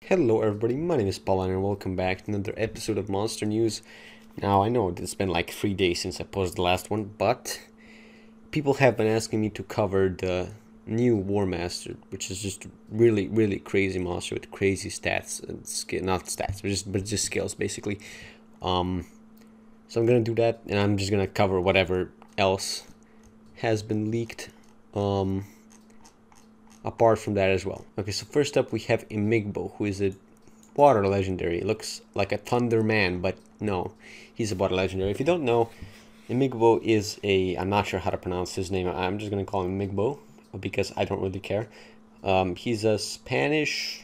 Hello everybody, my name is Paul and welcome back to another episode of Monster News. Now I know it's been like 3 days since I posted the last one, but people have been asking me to cover the new War Master, which is just really crazy monster with crazy stats and not stats, but just skills basically. So I'm gonna do that, and I'm just gonna cover whatever else has been leaked. Apart from that as well. Okay, so first up we have Imigbo, who is a water legendary. It looks like a Thunder Man, but no, he's a water legendary. If you don't know, Imigbo is I'm not sure how to pronounce his name. I'm just gonna call him Imigbo because I don't really care. He's a Spanish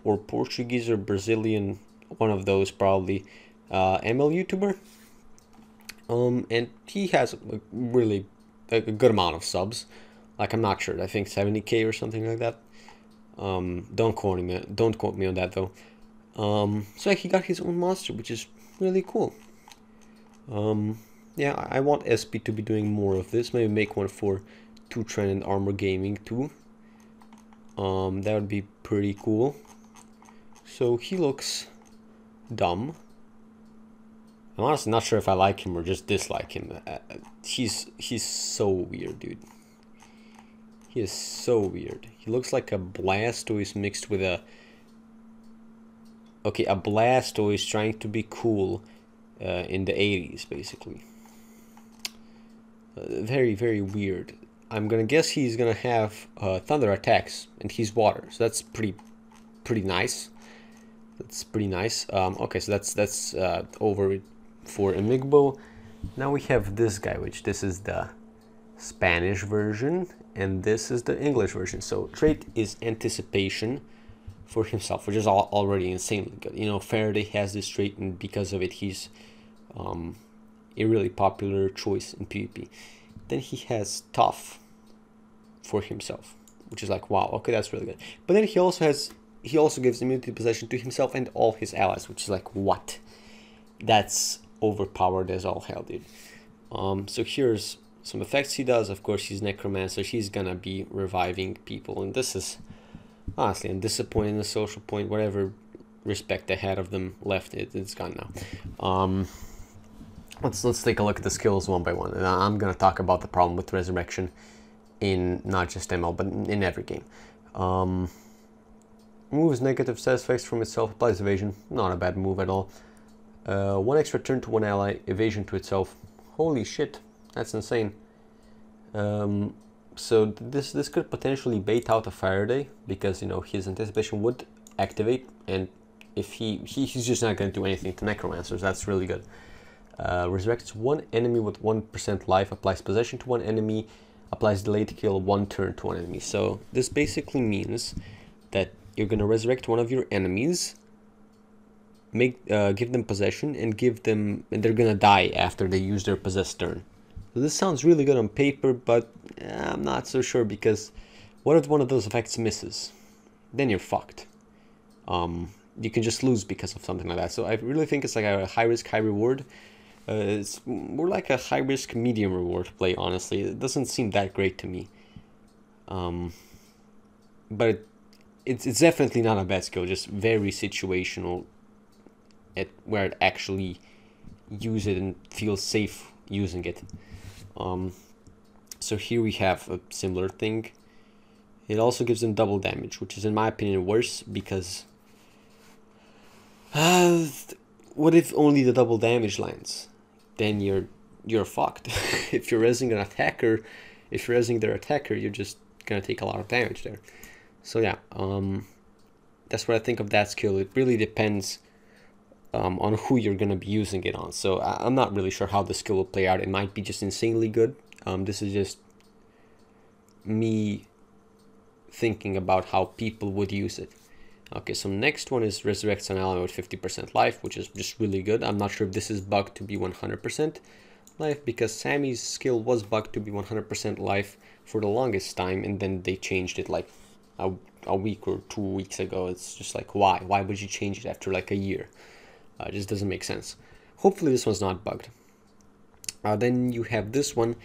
or Portuguese or Brazilian, one of those probably, ML YouTuber. And he has a good amount of subs. Like, I'm not sure, I think 70k or something like that. Don't quote me on that though. So he got his own monster, which is really cool. Yeah, I want SP to be doing more of this. Maybe make one for 2 Trend and Armor Gaming too. That would be pretty cool. So he looks dumb. I'm honestly not sure if I like him or just dislike him. He's so weird, dude. He is so weird. He looks like a Blastoise mixed with a... Okay, a Blastoise trying to be cool in the 80s, basically. Very weird. I'm gonna guess he's gonna have thunder attacks, and he's water, so that's pretty nice. That's pretty nice. Okay, so that's over for Imigbo. Now we have this guy, which this is the Spanish version, and this is the English version. So trait is anticipation for himself, which is already insanely good. You know, Faraday has this trait, and because of it, he's a really popular choice in PvP. Then he has tough for himself, which is like, wow, okay, that's really good. But then he also gives immunity possession to himself and all his allies, which is like, what? That's overpowered as all hell, dude. So here's some effects he does. Of course, he's Necromancer. He's gonna be reviving people, and this is honestly and disappointing. The social point, whatever respect I had of them left, it's gone now. Let's take a look at the skills one by one, and I'm gonna talk about the problem with Resurrection in not just ML but in every game. Moves negative stat effects from itself, applies evasion. Not a bad move at all. 1 extra turn to one ally, evasion to itself. Holy shit, that's insane. So this could potentially bait out a Faraday, because you know his anticipation would activate, and if he's just not going to do anything to Necromancers. That's really good. Resurrects one enemy with 1% life, applies possession to one enemy, applies delayed kill 1 turn to one enemy. So this basically means that you're gonna resurrect one of your enemies, give them possession, and they're gonna die after they use their possessed turn. So this sounds really good on paper, but I'm not so sure, because what if one of those effects misses? Then you're fucked. You can just lose because of something like that. So I really think it's like a high risk, high reward. It's more like a high risk, medium reward play, honestly. It doesn't seem that great to me. But it's definitely not a bad skill, just very situational, where it actually use it and feel safe using it. So here we have a similar thing. It also gives them double damage, which is in my opinion worse, because what if only the double damage lands? Then you're fucked. If you're resing their attacker, you're just gonna take a lot of damage there. So yeah, that's what I think of that skill. It really depends on who you're gonna be using it on. So I'm not really sure how the skill will play out. It might be just insanely good. This is just me thinking about how people would use it. Okay, so next one is resurrects an ally with 50% life, which is just really good. I'm not sure if this is bugged to be 100% life, because Sammy's skill was bugged to be 100% life for the longest time, and then they changed it like a week or 2 weeks ago. It's just like, why would you change it after like a year? It just doesn't make sense. Hopefully this one's not bugged. Then you have this one,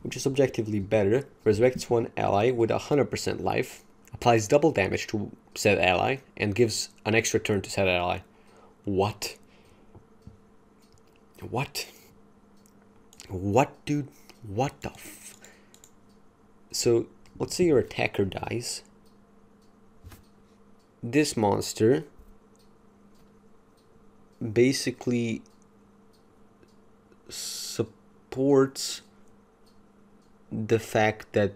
which is objectively better. Resurrects one ally with 100% life, applies double damage to said ally, and gives an extra turn to said ally. What? What? What, dude? What the f... So, let's say your attacker dies. This monster basically supports the fact that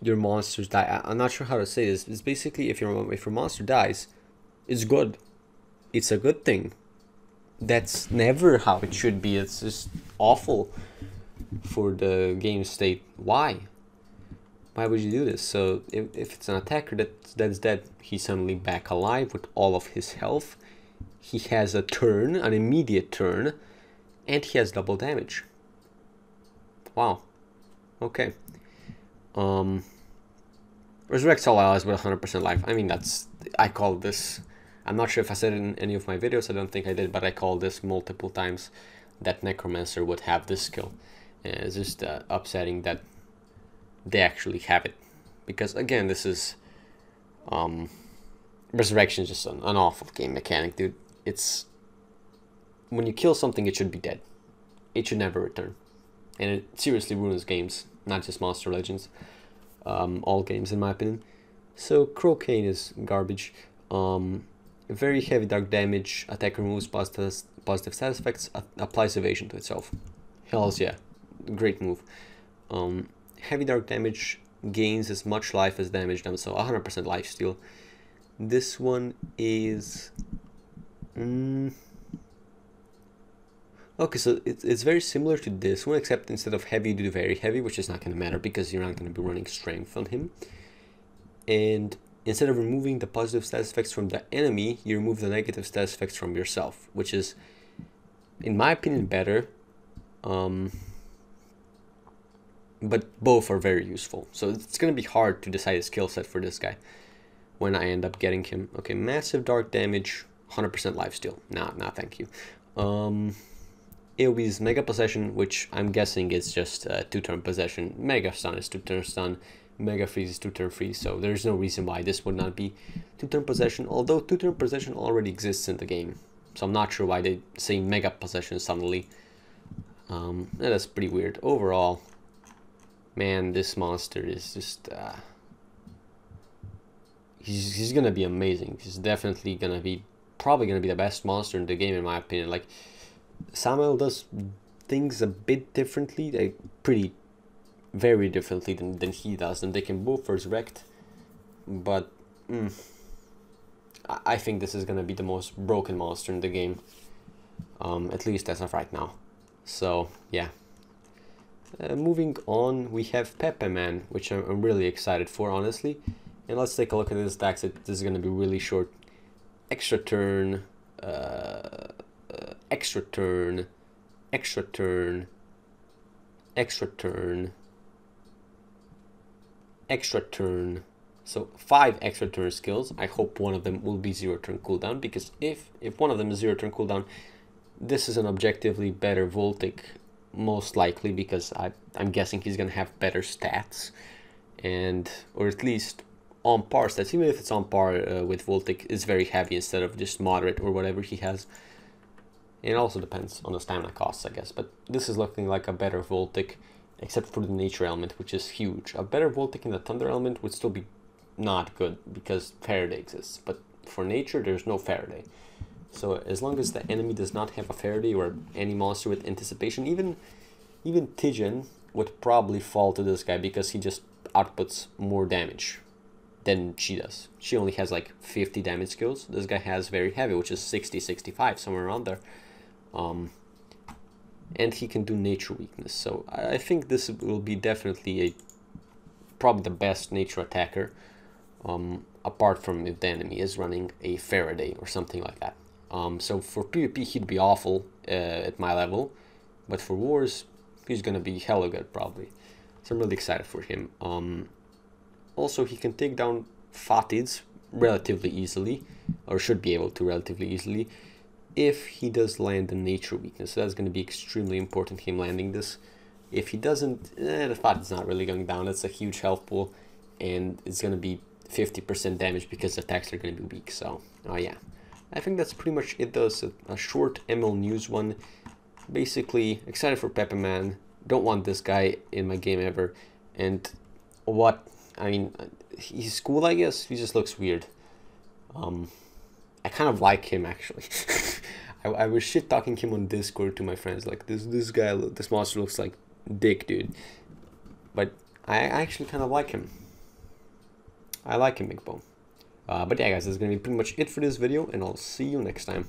your monsters die. I'm not sure how to say this. It's basically if your monster dies, it's good. It's a good thing. That's never how it should be. It's just awful for the game state. Why? Why would you do this? So if it's an attacker that's dead, he's suddenly back alive with all of his health. He has a turn, an immediate turn, and he has double damage. Wow. Okay. Resurrects all allies with 100% life. I mean, I call this, I'm not sure if I said it in any of my videos, I don't think I did, but I called this multiple times, that Necromancer would have this skill. And it's just upsetting that they actually have it. Because again, this is, Resurrection is just an awful game mechanic, dude. It's, when you kill something, it should be dead. It should never return. And it seriously ruins games, not just Monster Legends. All games in my opinion. So Crocaine is garbage. Very heavy dark damage, attacker removes positive side effects, applies evasion to itself. Hells yeah, great move. Heavy dark damage gains as much life as damage done, so 100% life steal. This one is... Okay, so it's very similar to this one, except instead of heavy, you do very heavy, which is not going to matter because you're not going to be running strength on him. And instead of removing the positive status effects from the enemy, you remove the negative status effects from yourself, which is, in my opinion, better. But both are very useful. So it's going to be hard to decide a skill set for this guy when I end up getting him. Okay, massive dark damage, 100% lifesteal. Nah, thank you. AoE's Mega Possession, which I'm guessing is just 2-turn possession. Mega Stun is 2-turn stun. Mega Freeze is 2-turn freeze, so there's no reason why this would not be 2-turn possession, although 2-turn possession already exists in the game. So I'm not sure why they say Mega Possession suddenly. That's pretty weird. Overall, man, this monster is just... he's gonna be amazing. He's definitely gonna be... probably gonna be the best monster in the game, in my opinion. Like, Samuel does things a bit differently, like very differently than he does, and they can both resurrect, but I think this is gonna be the most broken monster in the game, at least as of right now. So yeah, moving on, we have Pepe Man, which I'm really excited for, honestly. And let's take a look at this deck. This is gonna be really short. Extra turn, extra turn, extra turn, extra turn, extra turn. So 5 extra turn skills. I hope one of them will be 0-turn cooldown, because if one of them is 0-turn cooldown, this is an objectively better Voltic, most likely, because I'm guessing he's gonna have better stats, and or at least on par stats. Even if it's on par with Voltic, it's very heavy instead of just moderate or whatever he has. It also depends on the stamina costs, I guess, but this is looking like a better Voltic, except for the nature element, which is huge. A better Voltic in the thunder element would still be not good, because Faraday exists, but for nature, there's no Faraday. So as long as the enemy does not have a Faraday, or any monster with anticipation, even Tijan would probably fall to this guy, because he just outputs more damage than she does. She only has like 50 damage skills. This guy has very heavy, which is 60, 65, somewhere around there. And he can do nature weakness, so I think this will be definitely probably the best nature attacker, apart from if the enemy is running a Faraday or something like that. So for PvP he'd be awful at my level, but for wars he's gonna be hella good probably. So I'm really excited for him. Also, he can take down Fatids relatively easily, or should be able to relatively easily, if he does land the nature weakness. So that's going to be extremely important, him landing this. If he doesn't, the Fatid's not really going down. That's a huge health pool, and it's going to be 50% damage because attacks are going to be weak. So, yeah. I think that's pretty much it though. So a short ML news one. Basically, excited for Peppa Man. Don't want this guy in my game ever. And what, I mean, he's cool, I guess. He just looks weird. I kind of like him actually. I was shit talking him on Discord to my friends, like this monster looks like dick, dude. But I actually kind of like him. I like him, Big Bone. But yeah, guys, that's gonna be pretty much it for this video, and I'll see you next time.